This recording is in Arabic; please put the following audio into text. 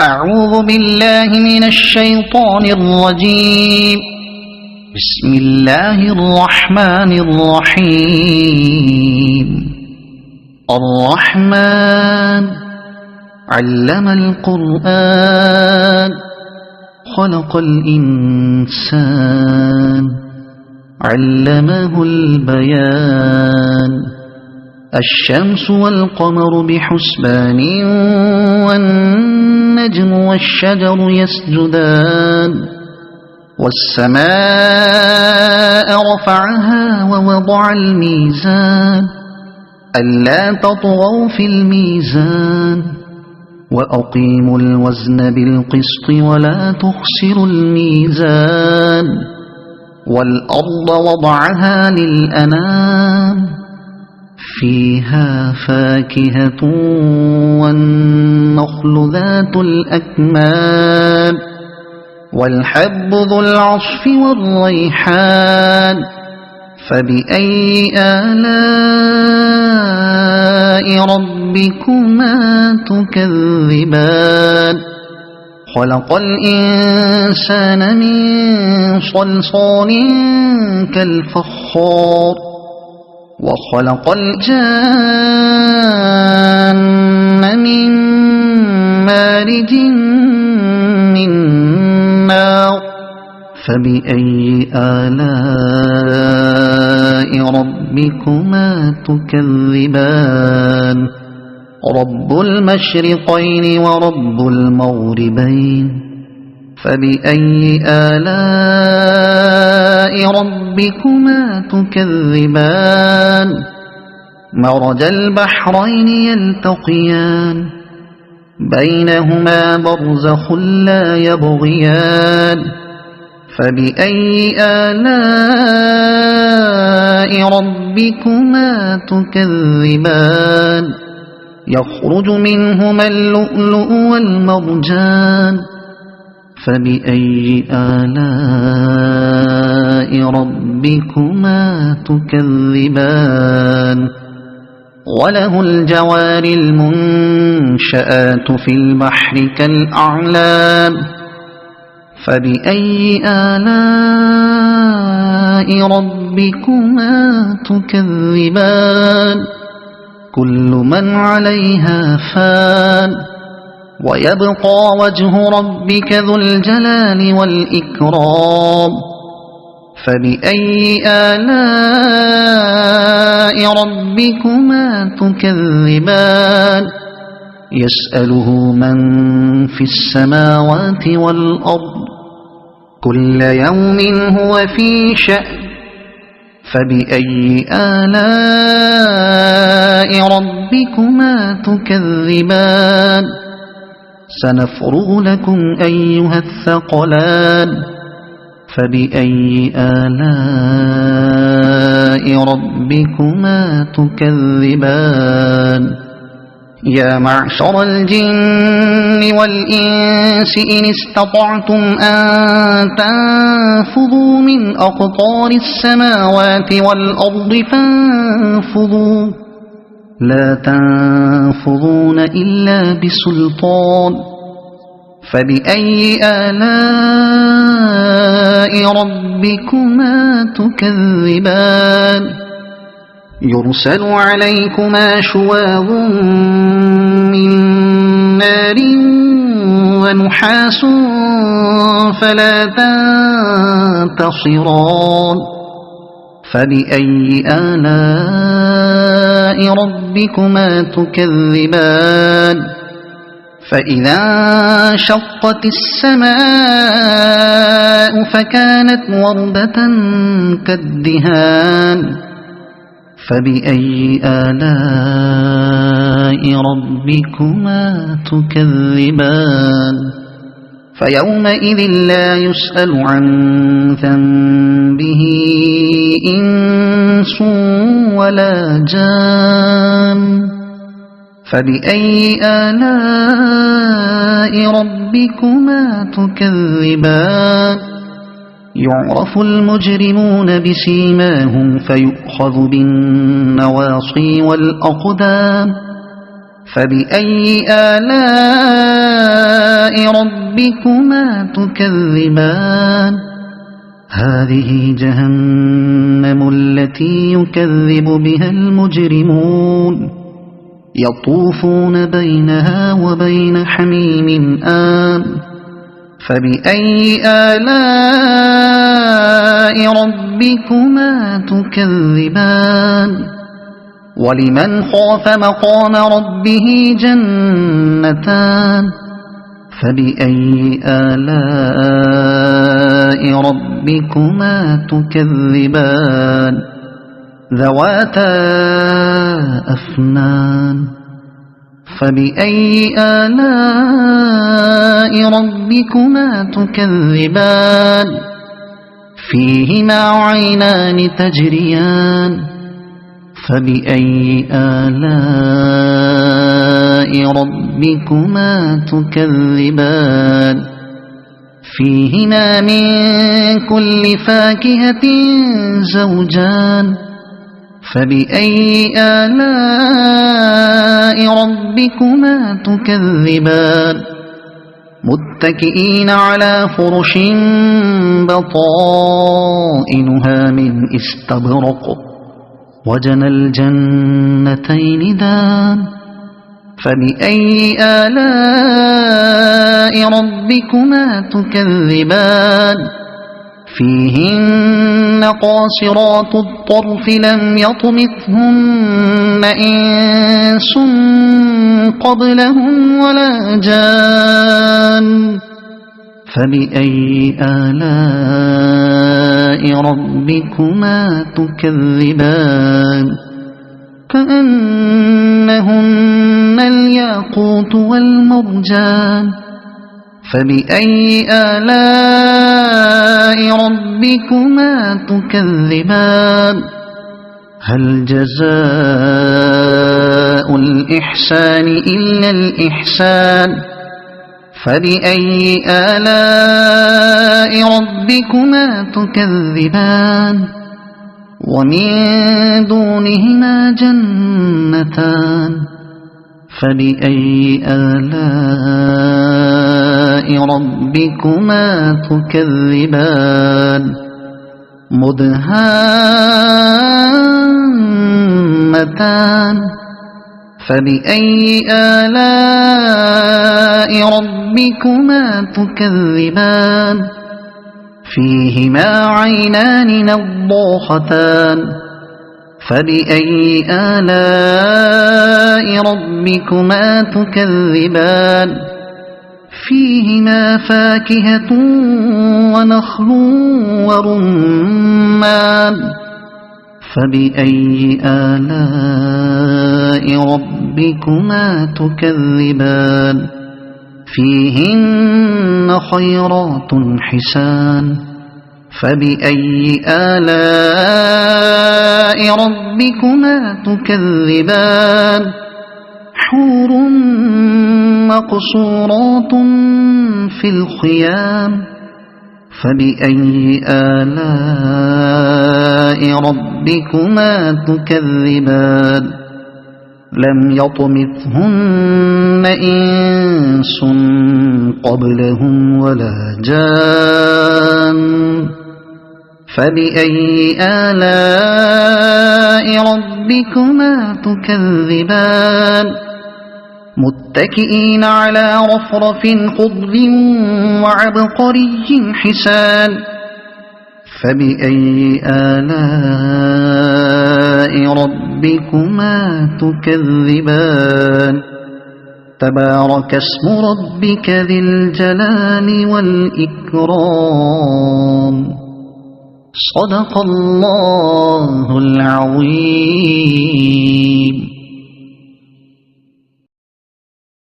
أعوذ بالله من الشيطان الرجيم. بسم الله الرحمن الرحيم. الرحمن علم القرآن خلق الإنسان علمه البيان. الشمس والقمر بحسبان والنجم والشجر يسجدان. والسماء رفعها ووضع الميزان ألا تطغوا في الميزان وأقيموا الوزن بالقسط ولا تخسروا الميزان. والأرض وضعها للأنام فيها فاكهة والنخل ذات الأكمام والحب ذو العصف والريحان. فبأي آلاء ربكما تكذبان؟ خلق الإنسان من صلصال كالفخار وخلق الجان من مارج من نار. فبأي آلاء ربكما تكذبان؟ رب المشرقين ورب المغربين. فبأي آلاء ربكما تكذبان؟ مرج البحرين يلتقيان بينهما برزخ لا يبغيان. فبأي آلاء ربكما تكذبان؟ يخرج منهما اللؤلؤ والمرجان. فبأي آلاء ربكما تكذبان؟ وله الجوار المنشآت في البحر كالأعلام. فبأي آلاء ربكما تكذبان؟ كل من عليها فان ويبقى وجه ربك ذو الجلال والإكرام. فبأي آلاء ربكما تكذبان؟ يسأله من في السماوات والأرض كل يوم هو في شأن. فبأي آلاء ربكما تكذبان؟ سنفرغ لكم أيها الثقلان. فبأي آلاء ربكما تكذبان؟ يا معشر الجن والإنس إن استطعتم أن تنفذوا من أقطار السماوات والأرض فانفذوا لا تنفذون إلا بسلطان. فبأي آلاء ربكما تكذبان؟ يرسل عليكما شواظ من نار ونحاس فلا تنتصران. فبأي آلاء ربكما تكذبان؟ فإذا انشقت السماء فكانت وردة كالدهان. فبأي آلاء ربكما تكذبان؟ فيومئذ لا يسأل عن ذنبه إنس ولا جان. فبأي آلاء ربكما تكذبان؟ يعرف المجرمون بسيماهم فيؤخذ بالنواصي والأقدام. فبأي آلاء ربكما تكذبان هذه جهنم التي يكذب بها المجرمون يطوفون بينها وبين حميم آن فبأي آلاء ربكما تكذبان ولمن خاف مقام ربه جنتان فبأي آلاء ربكما تكذبان ذواتا أفنان فبأي آلاء ربكما تكذبان فيهما عينان تجريان فبأي آلاء ربكما تكذبان فيهما من كل فاكهة زوجان فبأي آلاء ربكما تكذبان متكئين على فرش بطائنها من استبرق وجنى الجنتين دان فبأي آلاء ربكما تكذبان فيهن قاصرات الطرف لم يطمثهن إنس قبلهم ولا جان فبأي آلاء ربكما تكذبان كأنهن الياقوت والمرجان فبأي آلاء ربكما تكذبان هل جزاء الإحسان إلا الإحسان فبأي آلاء ربكما تكذبان ومن دونهما جنتان فبأي آلاء ربكما تكذبان مدهامتان فبأي آلاء ربكما تكذبان فيهما عينان نضاختان فبأي آلاء ربكما تكذبان فيهما فاكهة ونخل ورمان فبأي آلاء ربكما تكذبان فيهن خيرات حسان فبأي آلاء ربكما تكذبان حور مقصورات في الخيام فبأي آلاء ربكما تكذبان لم يطمثهن إنس قبلهم ولا جان فبأي آلاء ربكما تكذبان متكئين على رفرف خضر وعبقري حسان فبأي آلاء ربكما تكذبان تبارك اسم ربك ذي الجلال والإكرام صدق الله العظيم.